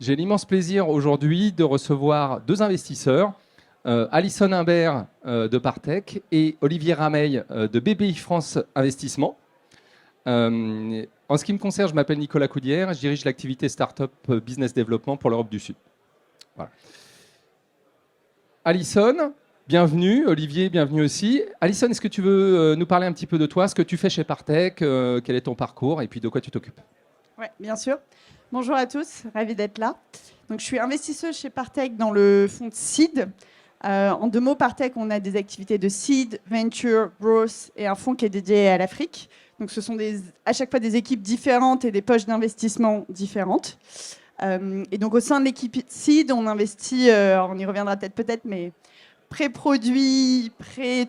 J'ai l'immense plaisir aujourd'hui de recevoir deux investisseurs, Alison Imbert de Partech et Olivier Rameil de BPI France Investissement. En ce qui me concerne, je m'appelle Nicolas Coudière, je dirige l'activité Startup Business Development pour l'Europe du Sud. Voilà. Alison, bienvenue. Olivier, bienvenue aussi. Alison, est-ce que tu veux nous parler un petit peu de toi, ce que tu fais chez Partech, quel est ton parcours et puis de quoi tu t'occupes? Oui, bien sûr. Bonjour à tous, ravi d'être là. Donc, je suis investisseuse chez Partech dans le fonds de Seed. En deux mots, Partech, on a des activités de Seed, Venture, Growth et un fonds qui est dédié à l'Afrique. Donc, ce sont à chaque fois des équipes différentes et des poches d'investissement différentes. Et donc, au sein de l'équipe Seed, on investit, on y reviendra peut-être, mais pré-produit,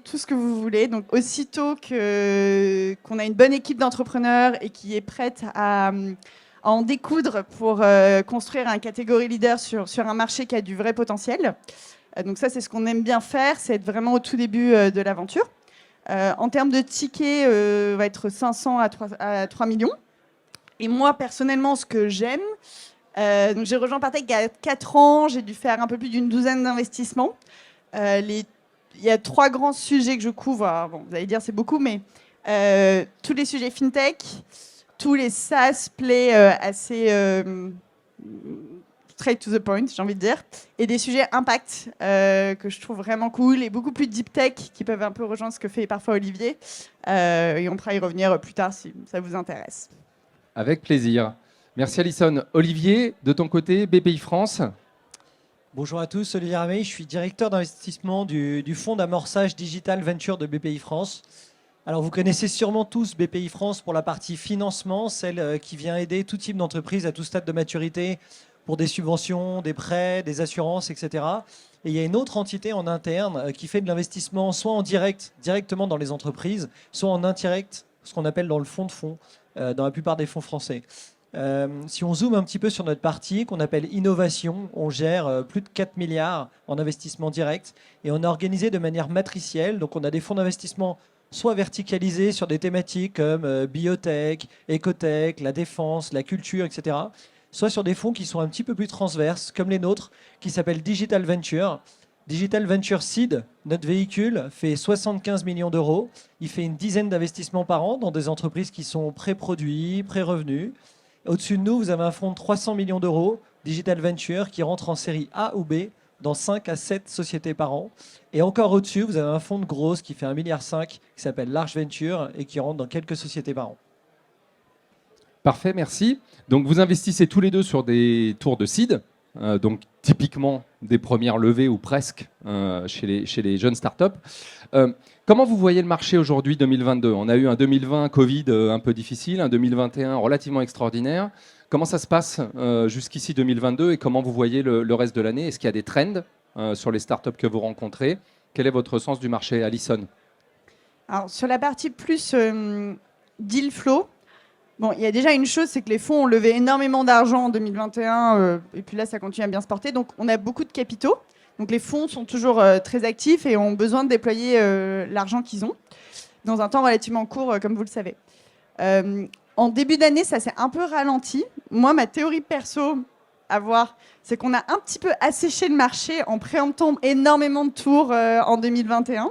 tout ce que vous voulez. Donc, aussitôt qu'on a une bonne équipe d'entrepreneurs et qui est prête à en découdre pour construire un catégorie leader sur un marché qui a du vrai potentiel. Donc ça, c'est ce qu'on aime bien faire, c'est être vraiment au tout début de l'aventure. En termes de tickets, va être 500 à 3 millions. Et moi, personnellement, ce que j'aime, donc j'ai rejoint Partech il y a 4 ans, j'ai dû faire un peu plus d'une douzaine d'investissements. Il y a 3 grands sujets que je couvre. Alors, bon, vous allez dire c'est beaucoup, mais tous les sujets fintech, tous les SaaS plays assez straight to the point, j'ai envie de dire, et des sujets impact que je trouve vraiment cool et beaucoup plus deep tech qui peuvent un peu rejoindre ce que fait parfois Olivier. Et on pourra y revenir plus tard si ça vous intéresse. Avec plaisir. Merci Alison. Olivier, de ton côté, BPI France. Bonjour à tous, Olivier Rameil, je suis directeur d'investissement du fonds d'amorçage Digital Venture de BPI France. Alors vous connaissez sûrement tous BPI France pour la partie financement, celle qui vient aider tout type d'entreprise à tout stade de maturité pour des subventions, des prêts, des assurances, etc. Et il y a une autre entité en interne qui fait de l'investissement soit en direct, directement dans les entreprises, soit en indirect, ce qu'on appelle dans le fonds de fonds, dans la plupart des fonds français. Si on zoome un petit peu sur notre partie qu'on appelle innovation, on gère plus de 4 milliards en investissement direct et on est organisé de manière matricielle. Donc on a des fonds d'investissement soit verticalisés sur des thématiques comme biotech, écotech, la défense, la culture, etc. Soit sur des fonds qui sont un petit peu plus transverses, comme les nôtres, qui s'appellent Digital Venture. Digital Venture Seed, notre véhicule, fait 75 millions d'euros. Il fait une dizaine d'investissements par an dans des entreprises qui sont pré-produits, pré-revenus. Au-dessus de nous, vous avez un fonds de 300 millions d'euros, Digital Venture, qui rentre en série A ou B dans 5 à 7 sociétés par an. Et encore au-dessus, vous avez un fonds de growth qui fait 1,5 milliard, qui s'appelle Large Venture et qui rentre dans quelques sociétés par an. Parfait, merci. Donc vous investissez tous les deux sur des tours de seed, donc typiquement des premières levées ou presque chez les jeunes startups. Comment vous voyez le marché aujourd'hui 2022 ? On a eu un 2020 Covid un peu difficile, un 2021 relativement extraordinaire. Comment ça se passe jusqu'ici 2022 et comment vous voyez le reste de l'année ? Est-ce qu'il y a des trends sur les startups que vous rencontrez ? Quel est votre sens du marché, Alison ? Alors, sur la partie plus deal flow, bon, il y a déjà une chose, c'est que les fonds ont levé énormément d'argent en 2021 et puis là, ça continue à bien se porter. Donc, on a beaucoup de capitaux. Donc, les fonds sont toujours très actifs et ont besoin de déployer l'argent qu'ils ont dans un temps relativement court, comme vous le savez. En début d'année, ça s'est un peu ralenti. Moi, ma théorie perso à voir, c'est qu'on a un petit peu asséché le marché en préemptant énormément de tours en 2021.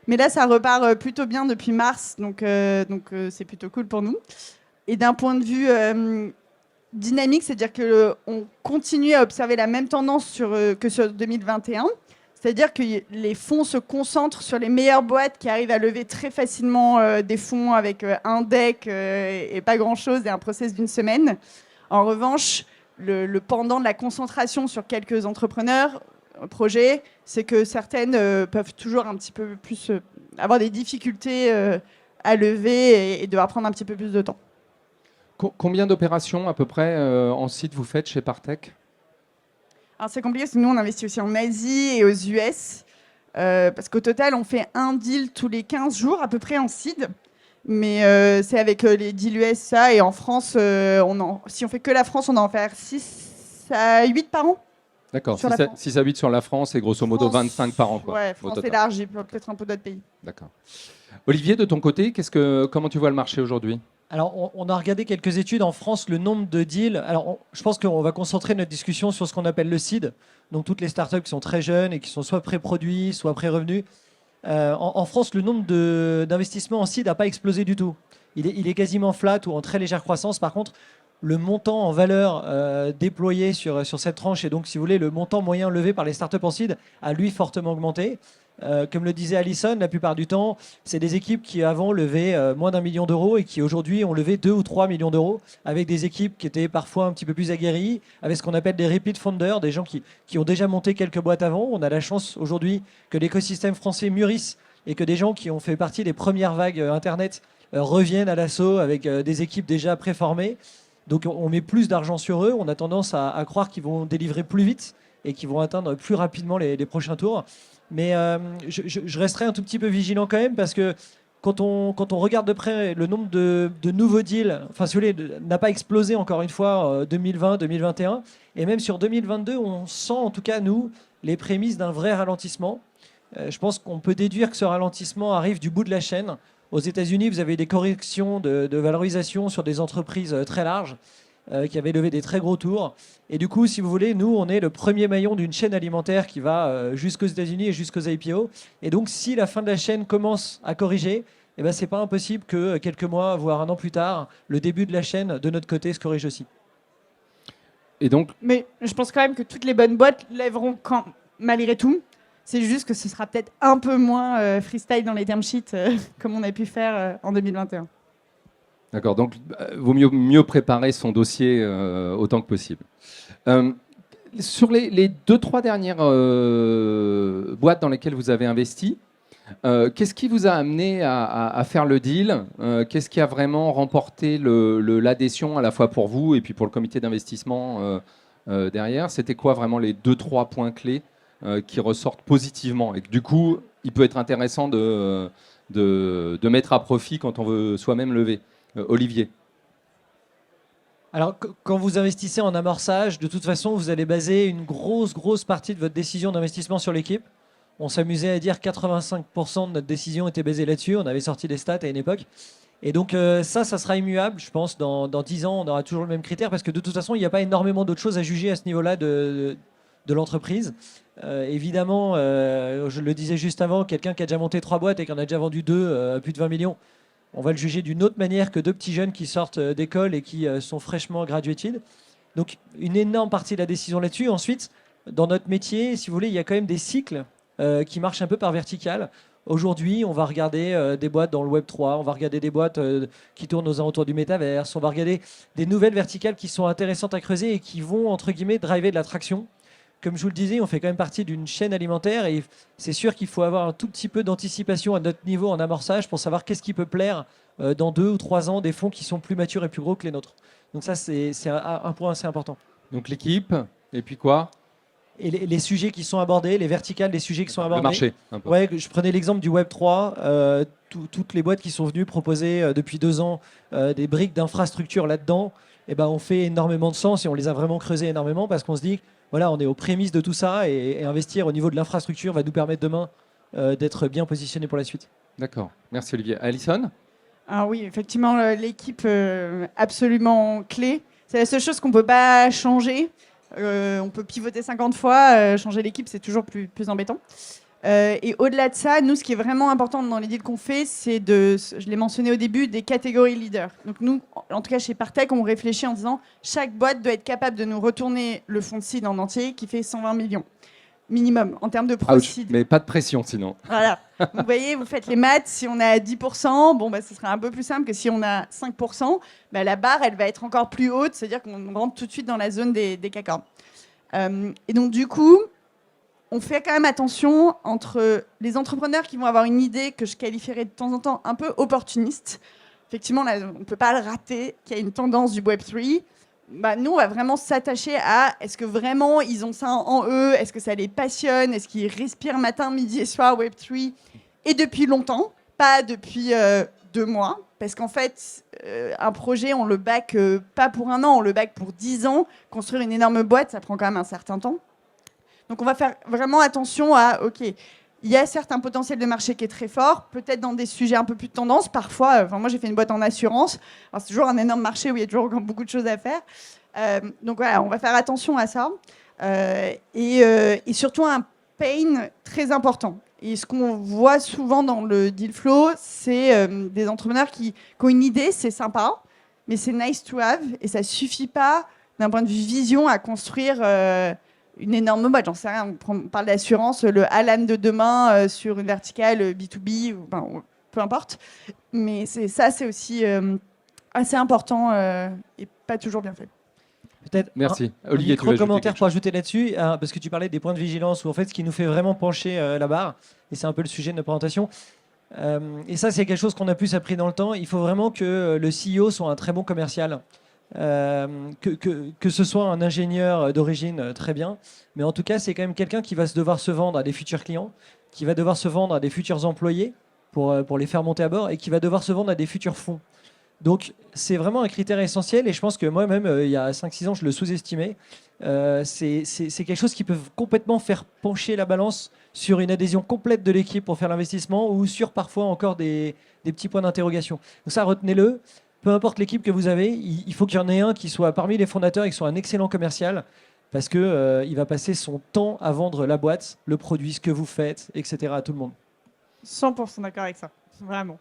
Mais là, ça repart plutôt bien depuis mars, donc c'est plutôt cool pour nous. Et d'un point de vue dynamique, c'est-à-dire qu'on continue à observer la même tendance que sur 2021. C'est-à-dire que les fonds se concentrent sur les meilleures boîtes qui arrivent à lever très facilement des fonds avec un deck et pas grand-chose et un process d'une semaine. En revanche, le pendant de la concentration sur quelques entrepreneurs, projets, c'est que certaines peuvent toujours un petit peu plus avoir des difficultés à lever et devoir prendre un petit peu plus de temps. Combien d'opérations à peu près en site vous faites chez Partech ? Alors c'est compliqué parce que nous on investit aussi en Asie et aux US parce qu'au total on fait un deal tous les 15 jours à peu près en seed, mais c'est avec les deals US ça, et en France si on fait que la France on en fait 6 à 8 par an. D'accord, 6 à 8 sur la France et grosso modo France, 25 par an, quoi. Ouais, France élargie, peut-être un peu d'autres pays. D'accord. Olivier, de ton côté, comment tu vois le marché aujourd'hui ? Alors, on a regardé quelques études en France, le nombre de deals. Alors, je pense qu'on va concentrer notre discussion sur ce qu'on appelle le seed, donc toutes les startups qui sont très jeunes et qui sont soit pré-produits, soit pré-revenus. En France, le nombre d'investissements en seed n'a pas explosé du tout. Il est quasiment flat ou en très légère croissance. Par contre, le montant en valeur déployé sur cette tranche, et donc, si vous voulez, le montant moyen levé par les startups en seed a, lui, fortement augmenté. Comme le disait Alison, la plupart du temps, c'est des équipes qui avant levaient moins d'1 million d'euros et qui aujourd'hui ont levé 2 ou 3 millions d'euros, avec des équipes qui étaient parfois un petit peu plus aguerries, avec ce qu'on appelle des repeat founders, des gens qui ont déjà monté quelques boîtes avant. On a la chance aujourd'hui que l'écosystème français mûrisse et que des gens qui ont fait partie des premières vagues Internet reviennent à l'assaut avec des équipes déjà préformées. Donc on met plus d'argent sur eux, on a tendance à croire qu'ils vont délivrer plus vite et qu'ils vont atteindre plus rapidement les prochains tours. Mais je resterai un tout petit peu vigilant quand même, parce que quand on regarde de près le nombre de nouveaux deals, enfin si vous voulez, n'a pas explosé encore une fois 2020, 2021. Et même sur 2022, on sent en tout cas, nous, les prémices d'un vrai ralentissement. Je pense qu'on peut déduire que ce ralentissement arrive du bout de la chaîne. Aux États-Unis, vous avez des corrections de valorisation sur des entreprises très larges qui avaient levé des très gros tours. Et du coup, si vous voulez, nous, on est le premier maillon d'une chaîne alimentaire qui va jusqu'aux États-Unis et jusqu'aux IPO. Et donc, si la fin de la chaîne commence à corriger, eh ben, c'est pas impossible que quelques mois, voire un an plus tard, le début de la chaîne, de notre côté, se corrige aussi. Et donc, Mais je pense quand même que toutes les bonnes boîtes lèveront malgré tout. C'est juste que ce sera peut-être un peu moins freestyle dans les term sheets comme on a pu faire en 2021. d'accord, donc vaut mieux préparer son dossier autant que possible. Sur les 2-3 dernières boîtes dans lesquelles vous avez investi, qu'est-ce qui vous a amené à faire le deal? Qu'est-ce qui a vraiment remporté l'adhésion à la fois pour vous et puis pour le comité d'investissement derrière? C'était quoi vraiment les 2-3 points clés qui ressortent positivement et que du coup, il peut être intéressant de mettre à profit quand on veut soi-même lever? Olivier. Alors, quand vous investissez en amorçage, de toute façon, vous allez baser une grosse partie de votre décision d'investissement sur l'équipe. On s'amusait à dire 85% de notre décision était basée là-dessus. On avait sorti des stats à une époque. Et donc, ça sera immuable. Je pense dans 10 ans, on aura toujours le même critère, parce que de toute façon, il n'y a pas énormément d'autres choses à juger à ce niveau-là de l'entreprise. Évidemment, je le disais juste avant, quelqu'un qui a déjà monté 3 boîtes et qui en a déjà vendu 2 à plus de 20 millions, on va le juger d'une autre manière que 2 petits jeunes qui sortent d'école et qui sont fraîchement graduated. Donc, une énorme partie de la décision là-dessus. Ensuite, dans notre métier, si vous voulez, il y a quand même des cycles qui marchent un peu par verticale. Aujourd'hui, on va regarder des boîtes dans le Web 3, on va regarder des boîtes qui tournent aux alentours du métaverse, on va regarder des nouvelles verticales qui sont intéressantes à creuser et qui vont, entre guillemets, driver de l'attraction. Comme je vous le disais, on fait quand même partie d'une chaîne alimentaire et c'est sûr qu'il faut avoir un tout petit peu d'anticipation à notre niveau en amorçage pour savoir qu'est-ce qui peut plaire dans 2 ou 3 ans des fonds qui sont plus matures et plus gros que les nôtres. Donc ça, c'est un point assez important. Donc l'équipe, et puis quoi? Et les sujets qui sont abordés, les verticales des sujets qui sont abordés. Le marché, un peu. Ouais, je prenais l'exemple du Web 3. Toutes les boîtes qui sont venues proposer depuis 2 ans des briques d'infrastructure là-dedans, eh ben, on fait énormément de sens et on les a vraiment creusées énormément parce qu'on se dit, voilà, on est aux prémices de tout ça et investir au niveau de l'infrastructure va nous permettre demain d'être bien positionné pour la suite. D'accord. Merci Olivier. Alison? Alors oui, effectivement, l'équipe absolument clé. C'est la seule chose qu'on ne peut pas changer. On peut pivoter 50 fois, changer l'équipe, c'est toujours plus embêtant. Et au-delà de ça, nous, ce qui est vraiment important dans les deals qu'on fait, c'est je l'ai mentionné au début, des catégories leaders. Donc nous, en tout cas chez Partech, on réfléchit en disant chaque boîte doit être capable de nous retourner le fonds de seed en entier qui fait 120 millions minimum en termes de proceeds. Mais pas de pression sinon. Voilà. Vous voyez, vous faites les maths. Si on a 10%, bon, bah, ce sera un peu plus simple que si on a 5%. Bah, la barre, elle va être encore plus haute. C'est-à-dire qu'on rentre tout de suite dans la zone des CAC 40. Et donc, du coup, on fait quand même attention entre les entrepreneurs qui vont avoir une idée que je qualifierais de temps en temps un peu opportuniste. Effectivement, là, on ne peut pas le rater, qu'il y a une tendance du Web3. Bah, nous, on va vraiment s'attacher à est-ce que vraiment ils ont ça en eux? Est-ce que ça les passionne? Est-ce qu'ils respirent matin, midi et soir Web3? Et depuis longtemps, pas depuis 2 mois. Parce qu'en fait, un projet, on le back pas pour 1 an, on le back pour 10 ans. Construire une énorme boîte, ça prend quand même un certain temps. Donc on va faire vraiment attention à, OK, il y a certes un potentiel de marché qui est très fort, peut-être dans des sujets un peu plus de tendance. Parfois, moi j'ai fait une boîte en assurance. Alors, c'est toujours un énorme marché où il y a toujours encore beaucoup de choses à faire. Donc voilà, on va faire attention à ça. Et surtout un pain très important. Et ce qu'on voit souvent dans le deal flow, c'est des entrepreneurs qui ont une idée, c'est sympa, mais c'est nice to have, et ça suffit pas d'un point de vue vision à construire une énorme boîte. J'en sais rien, on parle d'assurance, le Alan de demain sur une verticale B2B, peu importe. Mais c'est aussi assez important et pas toujours bien fait. Peut-être Merci. un Olivier, tu veux ajouter micro-commentaire quelque pour chose? ajouter là-dessus, parce que tu parlais des points de vigilance, où en fait, ce qui nous fait vraiment pencher la barre, et c'est un peu le sujet de notre présentation, et ça, c'est quelque chose qu'on a plus appris dans le temps, il faut vraiment que le CEO soit un très bon commercial. Que ce soit un ingénieur d'origine, très bien, mais en tout cas, c'est quand même quelqu'un qui va devoir se vendre à des futurs clients, qui va devoir se vendre à des futurs employés pour les faire monter à bord, et qui va devoir se vendre à des futurs fonds. Donc, c'est vraiment un critère essentiel, et je pense que moi-même, il y a 5-6 ans, je le sous-estimais. C'est quelque chose qui peut complètement faire pencher la balance sur une adhésion complète de l'équipe pour faire l'investissement, ou sur parfois encore des petits points d'interrogation. Donc ça, retenez-le. Peu importe l'équipe que vous avez, il faut qu'il y en ait un qui soit parmi les fondateurs et qui soit un excellent commercial, parce que il va passer son temps à vendre la boîte, le produit, ce que vous faites, etc. à tout le monde. 100% d'accord avec ça, vraiment.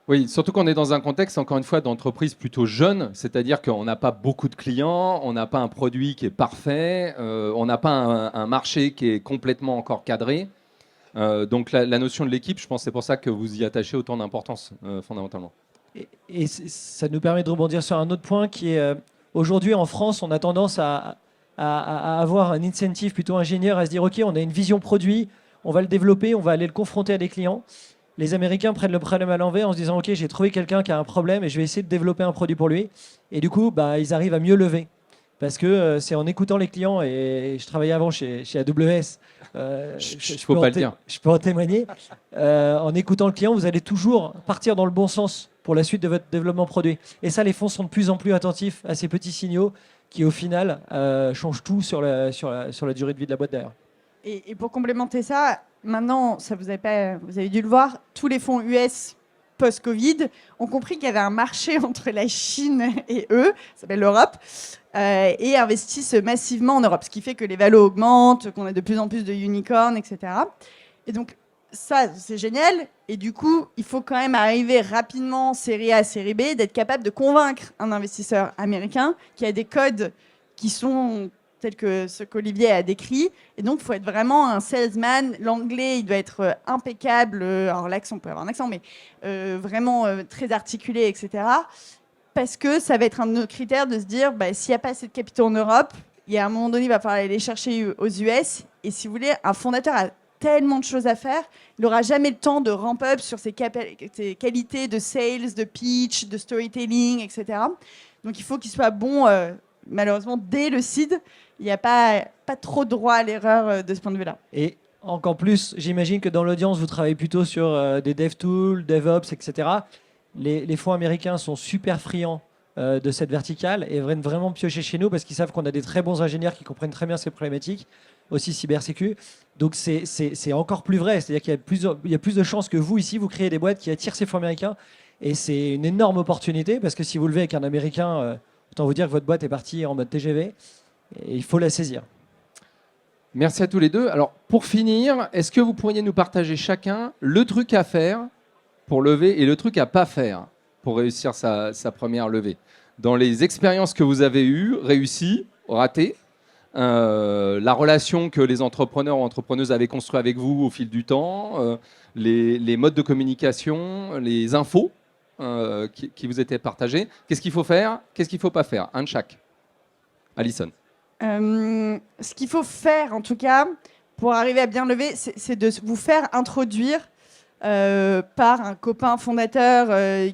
Oui, surtout qu'on est dans un contexte, encore une fois, d'entreprise plutôt jeune, c'est-à-dire qu'on n'a pas beaucoup de clients, on n'a pas un produit qui est parfait, on n'a pas un marché qui est complètement encore cadré. Donc la notion de l'équipe, je pense que c'est pour ça que vous y attachez autant d'importance, fondamentalement. Et ça nous permet de rebondir sur un autre point qui est, aujourd'hui en France, on a tendance à avoir un incentive plutôt ingénieur, à se dire, OK, on a une vision produit, on va le développer, on va aller le confronter à des clients. Les Américains prennent le problème à l'envers en se disant, OK, j'ai trouvé quelqu'un qui a un problème et je vais essayer de développer un produit pour lui. Et du coup, ils arrivent à mieux lever. Parce que c'est en écoutant les clients, et je travaillais avant chez AWS. Faut pas le dire. Je peux en témoigner. En écoutant le client, vous allez toujours partir dans le bon sens pour la suite de votre développement produit. Et ça, les fonds sont de plus en plus attentifs à ces petits signaux qui, au final, changent tout sur la durée de vie de la boîte derrière. Et pour complémenter ça, maintenant, vous avez dû le voir, tous les fonds US post-Covid ont compris qu'il y avait un marché entre la Chine et eux, ça s'appelle l'Europe, et investissent massivement en Europe, ce qui fait que les valos augmentent, qu'on a de plus en plus de unicorns, etc. Et donc, ça, c'est génial. Et du coup, il faut quand même arriver rapidement, série A, série B, d'être capable de convaincre un investisseur américain qui a des codes qui sont tels que ce qu'Olivier a décrit. Et donc, il faut être vraiment un salesman. L'anglais, il doit être impeccable. Alors, l'accent, on peut avoir un accent, mais vraiment très articulé, etc. Parce que ça va être un de nos critères de se dire, s'il n'y a pas assez de capitaux en Europe, il y a un moment donné, il va falloir aller les chercher aux US. Et si vous voulez, un fondateur a tellement de choses à faire, il n'aura jamais le temps de ramp up sur ses qualités de sales, de pitch, de storytelling, etc. Donc, il faut qu'il soit bon, malheureusement, dès le seed. Il n'y a pas trop de droit à l'erreur de ce point de vue-là. Et encore plus, j'imagine que dans l'audience, vous travaillez plutôt sur des DevTools, DevOps, etc. Les fonds américains sont super friands de cette verticale et viennent vraiment piocher chez nous parce qu'ils savent qu'on a des très bons ingénieurs qui comprennent très bien ces problématiques, aussi cybersécu. Donc c'est encore plus vrai, c'est-à-dire qu'il y a plus de chances que vous, ici, vous créez des boîtes qui attirent ces fonds américains. Et c'est une énorme opportunité parce que si vous levez avec un Américain, autant vous dire que votre boîte est partie en mode TGV. Et il faut la saisir. Merci à tous les deux. Alors, pour finir, est-ce que vous pourriez nous partager chacun le truc à faire pour lever et le truc à pas faire pour réussir sa première levée? Dans les expériences que vous avez eues, réussies, ratées, la relation que les entrepreneurs ou entrepreneuses avaient construite avec vous au fil du temps, les modes de communication, les infos qui vous étaient partagées. Qu'est-ce qu'il faut faire? Qu'est-ce qu'il ne faut pas faire? Un de chaque. Alison. Ce qu'il faut faire, en tout cas, pour arriver à bien lever, c'est de vous faire introduire par un copain fondateur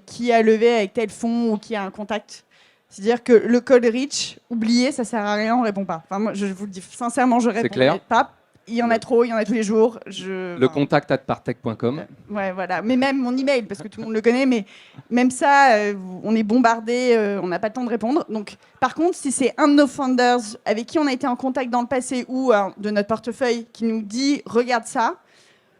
qui a levé avec tel fonds ou qui a un contact. C'est-à-dire que le cold reach, oubliez, ça sert à rien, on répond pas. Enfin, moi, je vous le dis sincèrement, je réponds pas. Il y en a trop, il y en a tous les jours. Le contact @partech.com. Ouais, voilà. Mais même mon email, parce que tout le monde le connaît, mais même ça, on est bombardé, on n'a pas le temps de répondre. Donc, par contre, si c'est un de nos founders avec qui on a été en contact dans le passé ou de notre portefeuille qui nous dit regarde ça,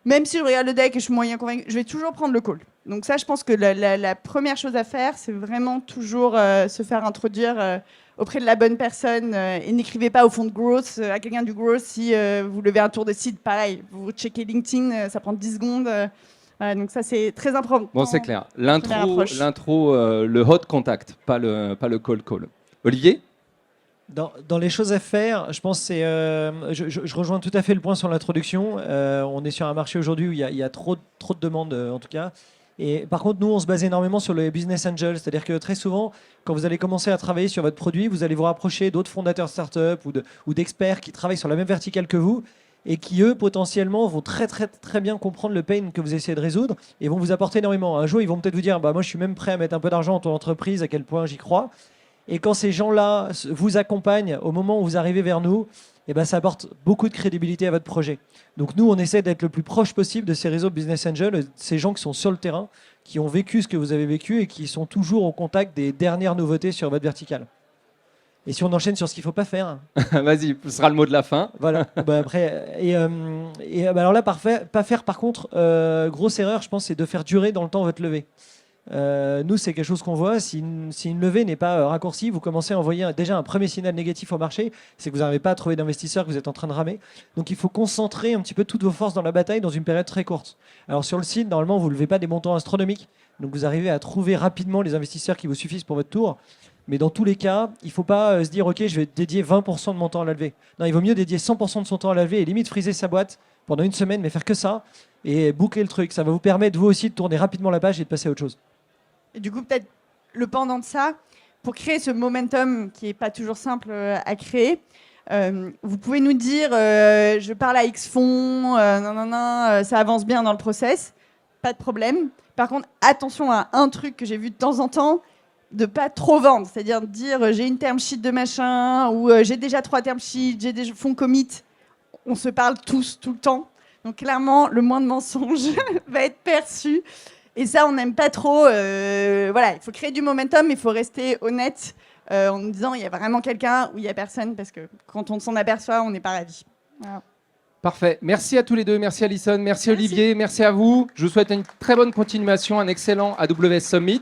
même si je regarde le deck et je suis moyen convaincu, je vais toujours prendre le call. Donc ça, je pense que la première chose à faire, c'est vraiment toujours se faire introduire auprès de la bonne personne et n'écrivez pas au fond de growth à quelqu'un du growth si vous levez un tour de seed. Pareil, vous checkez LinkedIn, ça prend 10 secondes. Voilà, donc ça, c'est très important. Bon, c'est clair. Première approche. L'intro, le hot contact, pas le cold call. Olivier? Dans les choses à faire, je pense que c'est. Je rejoins tout à fait le point sur l'introduction. On est sur un marché aujourd'hui où il y a trop de demandes, en tout cas. Et par contre, nous, on se base énormément sur le business angel. C'est-à-dire que très souvent, quand vous allez commencer à travailler sur votre produit, vous allez vous rapprocher d'autres fondateurs startup ou d'experts qui travaillent sur la même verticale que vous et qui, eux, potentiellement, vont très bien comprendre le pain que vous essayez de résoudre et vont vous apporter énormément. Un jour, ils vont peut-être vous dire, bah, moi, je suis même prêt à mettre un peu d'argent dans ton entreprise, à quel point j'y crois. Et quand ces gens-là vous accompagnent au moment où vous arrivez vers nous, eh ben, ça apporte beaucoup de crédibilité à votre projet. Donc nous, on essaie d'être le plus proche possible de ces réseaux Business Angels, ces gens qui sont sur le terrain, qui ont vécu ce que vous avez vécu et qui sont toujours au contact des dernières nouveautés sur votre verticale. Et si on enchaîne sur ce qu'il ne faut pas faire. Vas-y, ce sera le mot de la fin. Voilà. Bah, après, alors là, pas faire par contre, grosse erreur, je pense, c'est de faire durer dans le temps votre levée. Nous, c'est quelque chose qu'on voit. Si une levée n'est pas raccourcie, vous commencez à envoyer déjà un premier signal négatif au marché, c'est que vous n'arrivez pas à trouver d'investisseurs, que vous êtes en train de ramer. Donc il faut concentrer un petit peu toutes vos forces dans la bataille dans une période très courte. Alors sur le site, normalement, vous ne levez pas des montants astronomiques. Donc vous arrivez à trouver rapidement les investisseurs qui vous suffisent pour votre tour. Mais dans tous les cas, il ne faut pas se dire « Ok, je vais dédier 20% de mon temps à la levée ». Non, il vaut mieux dédier 100% de son temps à la levée et limite friser sa boîte pendant une semaine, mais faire que ça et boucler le truc. Ça va vous permettre, vous aussi, de tourner rapidement la page et de passer à autre chose. Et du coup, peut-être le pendant de ça, pour créer ce momentum qui n'est pas toujours simple à créer, vous pouvez nous dire je parle à X fonds, ça avance bien dans le process, pas de problème. Par contre, attention à un truc que j'ai vu de temps en temps, de pas trop vendre, c'est-à-dire de dire j'ai une term sheet de machin ou j'ai déjà 3 term sheets, j'ai des fonds commit. On se parle tous tout le temps, donc clairement le moins de mensonges va être perçu. Et ça, on n'aime pas trop. Voilà, il faut créer du momentum, mais il faut rester honnête en nous disant il y a vraiment quelqu'un ou il n'y a personne, parce que quand on s'en aperçoit, on n'est pas ravis. Voilà. Parfait. Merci à tous les deux. Merci Alison. Merci Olivier. Merci à vous. Je vous souhaite une très bonne continuation, un excellent AWS Summit.